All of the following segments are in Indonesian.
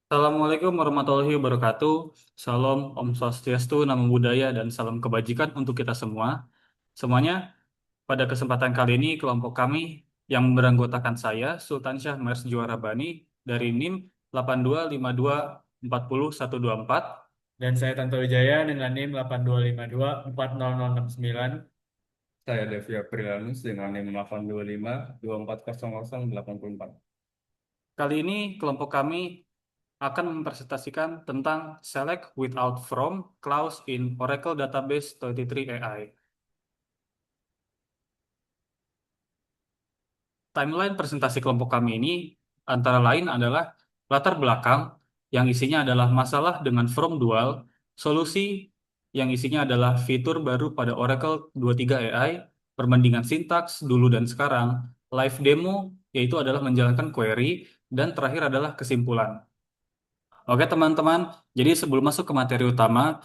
Assalamualaikum warahmatullahi wabarakatuh. Salam Om Swastiastu, Namo Buddhaya, dan salam kebajikan untuk kita semua. Semuanya, pada kesempatan kali ini kelompok kami yang beranggotakan saya, Sultan Syah Mers Juara Bani dari NIM 8252404124. Dan saya Tanto Wijaya dengan NIM 82524069. Saya Devi Aprilanus dengan NIM 825240084. Kali ini kelompok kami akan mempresentasikan tentang Select Without From Clause in Oracle Database 23 AI. Timeline presentasi kelompok kami ini antara lain adalah latar belakang yang isinya adalah masalah dengan from dual, solusi yang isinya adalah fitur baru pada Oracle 23 AI, perbandingan sintaks dulu dan sekarang, live demo yaitu adalah menjalankan query, dan terakhir adalah kesimpulan. Oke teman-teman, jadi sebelum masuk ke materi utama,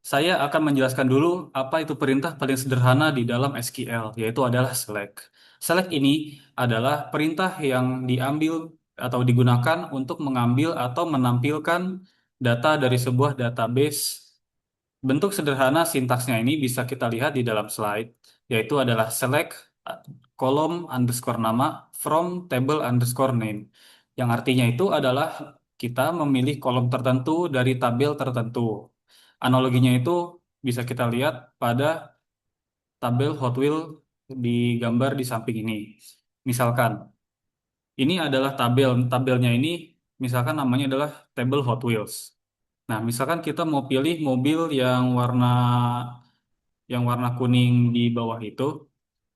saya akan menjelaskan dulu apa itu perintah paling sederhana di dalam SQL, yaitu adalah select. Select ini adalah perintah yang diambil atau digunakan untuk mengambil atau menampilkan data dari sebuah database. Bentuk sederhana sintaksnya ini bisa kita lihat di dalam slide, yaitu adalah select kolom underscore nama from table underscore name. Yang artinya itu adalah kita memilih kolom tertentu dari tabel tertentu. Analoginya itu bisa kita lihat pada tabel Hot Wheel di gambar di samping ini. Misalkan, ini adalah tabelnya ini, misalkan namanya adalah tabel Hot Wheels. Nah, misalkan kita mau pilih mobil yang warna kuning di bawah itu.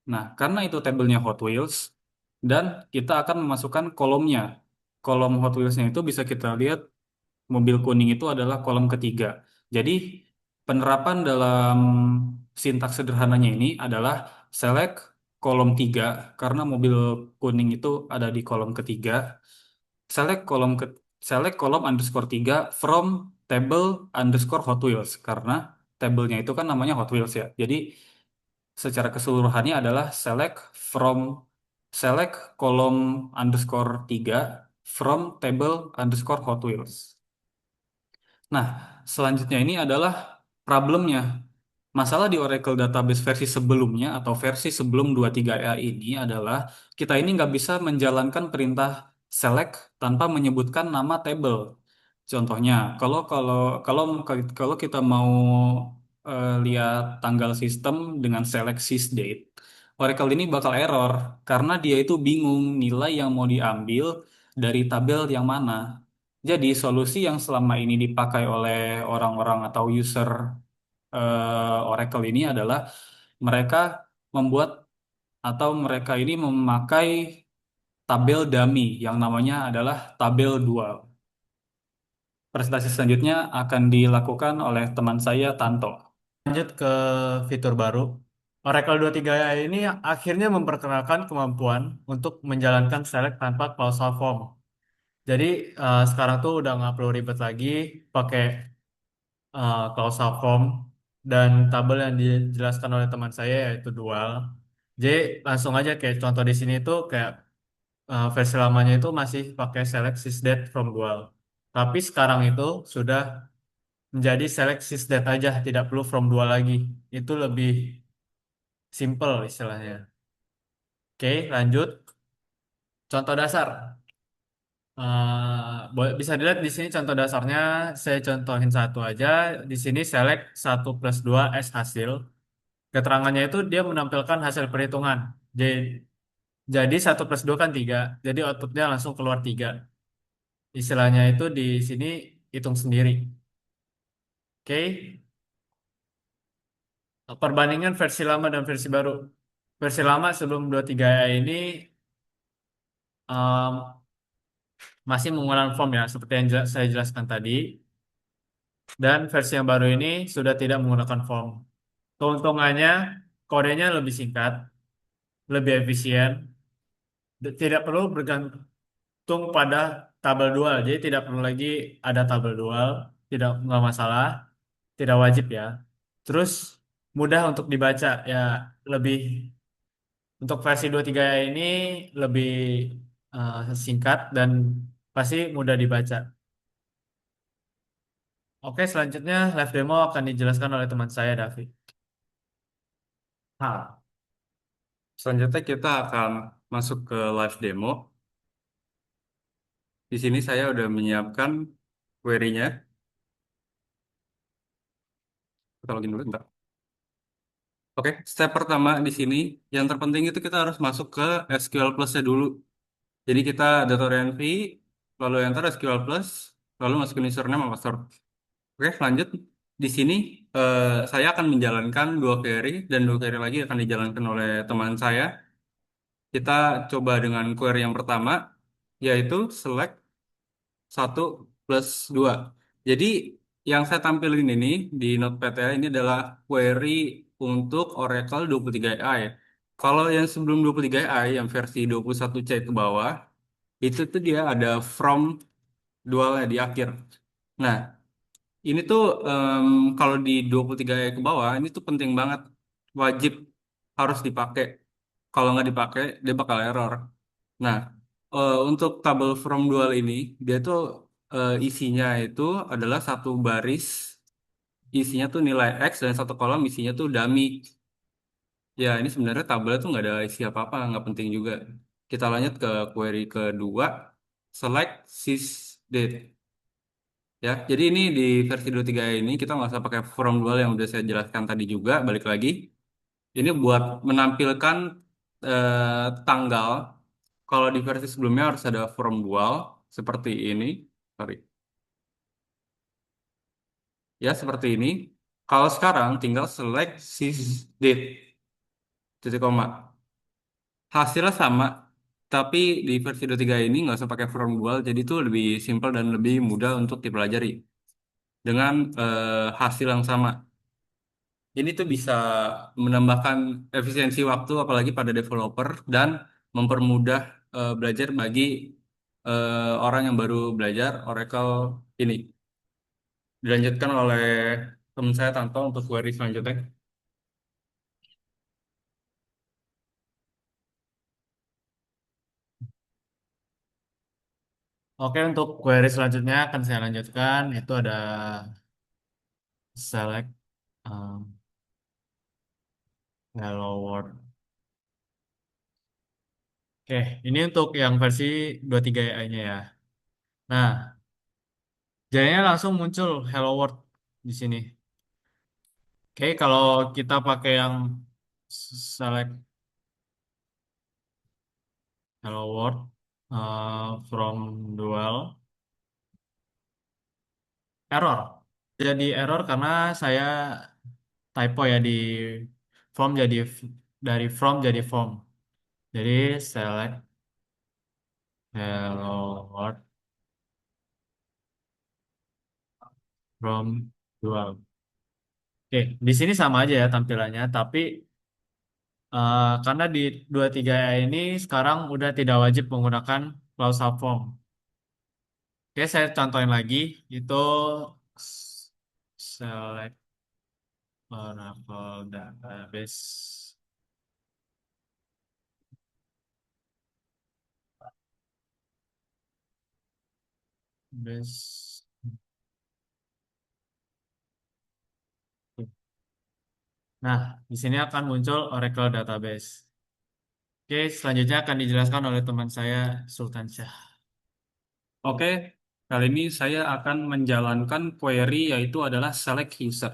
Nah, karena itu tabelnya Hot Wheels dan kita akan memasukkan kolomnya. Kolom Hot Wheels-nya itu bisa kita lihat mobil kuning itu adalah kolom ketiga. Jadi, penerapan dalam sintaks sederhananya ini adalah select kolom 3 karena mobil kuning itu ada di kolom ketiga. Select kolom ke select kolom underscore 3 from table underscore Hot Wheels karena tabelnya itu kan namanya Hot Wheels ya. Jadi secara keseluruhannya adalah from select kolom underscore 3 from table underscore Hot Wheels. Nah, selanjutnya ini adalah problemnya. Masalah di Oracle Database versi sebelumnya atau versi sebelum 23A ini adalah kita ini nggak bisa menjalankan perintah select tanpa menyebutkan nama table. Contohnya, kalau kalau kalau kalau kita mau lihat tanggal sistem dengan select sysdate, Oracle ini bakal error karena dia itu bingung nilai yang mau diambil dari tabel yang mana. Jadi solusi yang selama ini dipakai oleh orang-orang atau user Oracle ini adalah mereka membuat atau mereka ini memakai tabel dummy yang namanya adalah tabel dual. Presentasi selanjutnya akan dilakukan oleh teman saya Tanto. Lanjut ke fitur baru. Oracle 23 ini akhirnya memperkenalkan kemampuan untuk menjalankan select tanpa causal form. Jadi sekarang tuh udah nggak perlu ribet lagi pakai causal form dan tabel yang dijelaskan oleh teman saya yaitu dual. Jadi langsung aja kayak contoh di sini tuh kayak versi lamanya itu masih pakai select sysdate from dual. Tapi sekarang itu sudah menjadi select sysdate aja, tidak perlu from dual lagi. Itu lebih simple istilahnya. Oke, lanjut. Contoh dasar. Bisa dilihat di sini contoh dasarnya. Saya contohin satu aja. Di sini select 1+2 as hasil. Keterangannya itu dia menampilkan hasil perhitungan. Jadi, jadi 1+2 kan 3. Jadi outputnya langsung keluar 3. Istilahnya itu di sini hitung sendiri. Oke, perbandingan versi lama dan versi baru. Versi lama sebelum 23 ini um, masih menggunakan form ya, seperti yang saya jelaskan tadi. Dan versi yang baru ini sudah tidak menggunakan form. Keuntungannya, kodenya lebih singkat, lebih efisien, tidak perlu bergantung pada tabel dual. Jadi tidak perlu lagi ada tabel dual, tidak nggak masalah, tidak wajib ya. Terus mudah untuk dibaca ya, lebih untuk versi 23 ini lebih singkat dan pasti mudah dibaca. Oke, selanjutnya live demo akan dijelaskan oleh teman saya, Davi. Nah, selanjutnya kita akan masuk ke live demo. Di sini saya udah menyiapkan query-nya. Kita login dulu, bentar. Oke, step pertama di sini, yang terpenting itu kita harus masuk ke SQL Plus-nya dulu. Jadi kita data env, lalu enter SQL Plus, lalu masukin username sama password. Oke, lanjut. Di sini saya akan menjalankan dua query dan dua query lagi akan dijalankan oleh teman saya. Kita coba dengan query yang pertama, yaitu select 1 plus 2. Jadi yang saya tampilin ini di Notepad ya, ini adalah query untuk Oracle 23AI. Kalau yang sebelum 23AI, yang versi 21C ke bawah, itu tuh dia ada from dualnya di akhir. Nah, ini tuh kalau di 23 ke bawah ini tuh penting banget, wajib harus dipakai. Kalau nggak dipakai dia bakal error. Nah, untuk tabel from dual ini dia tuh isinya itu adalah satu baris isinya tuh nilai X dan satu kolom isinya tuh dummy. Ya, ini sebenarnya tabelnya tuh nggak ada isi apa-apa, nggak penting juga. Kita lanjut ke query kedua, select sysdate. Ya, jadi ini di versi 23 ini kita nggak usah pakai from dual yang udah saya jelaskan tadi juga. Balik lagi, ini buat menampilkan tanggal. Kalau di versi sebelumnya harus ada from dual seperti ini. Sorry, ya seperti ini. Kalau sekarang tinggal select sys date titik koma. Hasilnya sama, tapi di versi 23 ini nggak usah pakai from dual, jadi itu lebih simpel dan lebih mudah untuk dipelajari dengan hasil yang sama. Ini tuh bisa menambahkan efisiensi waktu apalagi pada developer dan mempermudah belajar bagi orang yang baru belajar Oracle ini. Dilanjutkan oleh teman saya Tanto untuk query selanjutnya. Oke, untuk query selanjutnya akan saya lanjutkan. Itu ada select hello world. Oke, ini untuk yang versi 23 AI-nya ya. Nah, jadinya langsung muncul hello world di sini. Oke, kalau kita pakai yang select hello world from dual error. Jadi error karena saya typo ya di from jadi dari from jadi form. Jadi select hello world from dual. Oke, di sini sama aja ya tampilannya, tapi karena di 23 ini sekarang udah tidak wajib menggunakan clausal form. Oke, saya contohin lagi, itu select Oracle database base. Nah, di sini akan muncul Oracle database. Oke, selanjutnya akan dijelaskan oleh teman saya Sultan Syah. Oke, kali ini saya akan menjalankan query yaitu adalah select user.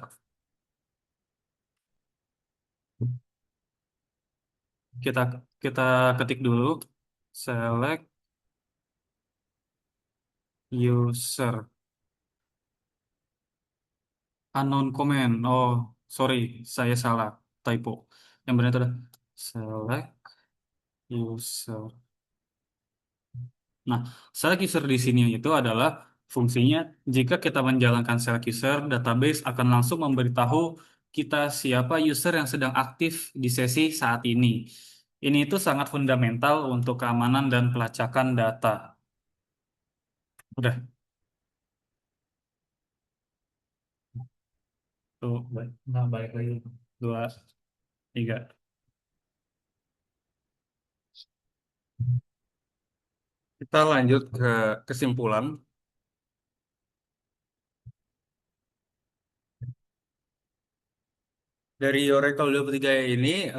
Kita kita ketik dulu select user unknown comment. Oh, sorry, saya salah typo. Yang benar itu adalah select user. Nah, select user di sini itu adalah fungsinya jika kita menjalankan select user, database akan langsung memberitahu kita siapa user yang sedang aktif di sesi saat ini. Ini itu sangat fundamental untuk keamanan dan pelacakan data. Udah, tuh, nah, balik lagi. Dua, tiga. Kita lanjut ke kesimpulan. Dari Oracle 23 ini,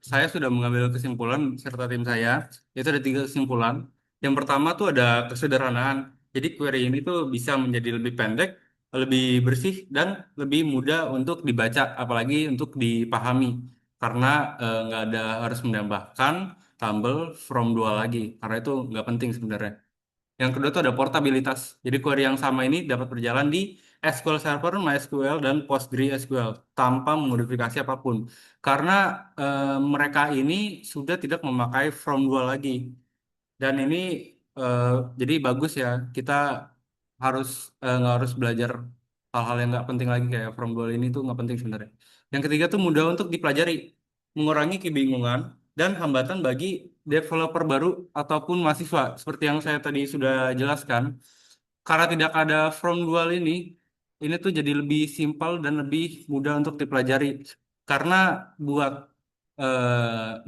saya sudah mengambil kesimpulan serta tim saya. Itu ada tiga kesimpulan. Yang pertama tuh ada kesederhanaan. Jadi query ini tuh bisa menjadi lebih pendek, lebih bersih, dan lebih mudah untuk dibaca, apalagi untuk dipahami. Karena nggak ada harus menambahkan tabel from dua lagi. Karena itu nggak penting sebenarnya. Yang kedua itu ada portabilitas. Jadi query yang sama ini dapat berjalan di SQL Server, MySQL, dan PostgreSQL tanpa memodifikasi apapun. Karena mereka ini sudah tidak memakai from 2 lagi. Dan ini eh, jadi bagus ya. Kita harus nggak harus belajar hal-hal yang nggak penting lagi kayak from goal ini tuh nggak penting sebenarnya. Yang ketiga tuh mudah untuk dipelajari, mengurangi kebingungan dan hambatan bagi developer baru ataupun mahasiswa. Seperti yang saya tadi sudah jelaskan, karena tidak ada from dual ini tuh jadi lebih simpel dan lebih mudah untuk dipelajari. Karena buat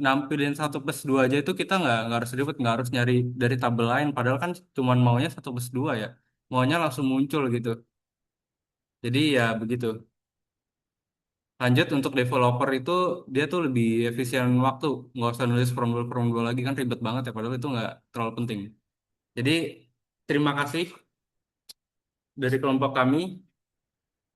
nampilin 1+2 aja itu kita nggak harus ribet, nggak harus nyari dari tabel lain. Padahal kan cuman maunya 1+2 ya, maunya langsung muncul gitu. Jadi ya begitu. Lanjut untuk developer itu dia tuh lebih efisien waktu, nggak usah nulis from dua lagi kan ribet banget ya. Padahal itu nggak terlalu penting. Jadi terima kasih dari kelompok kami.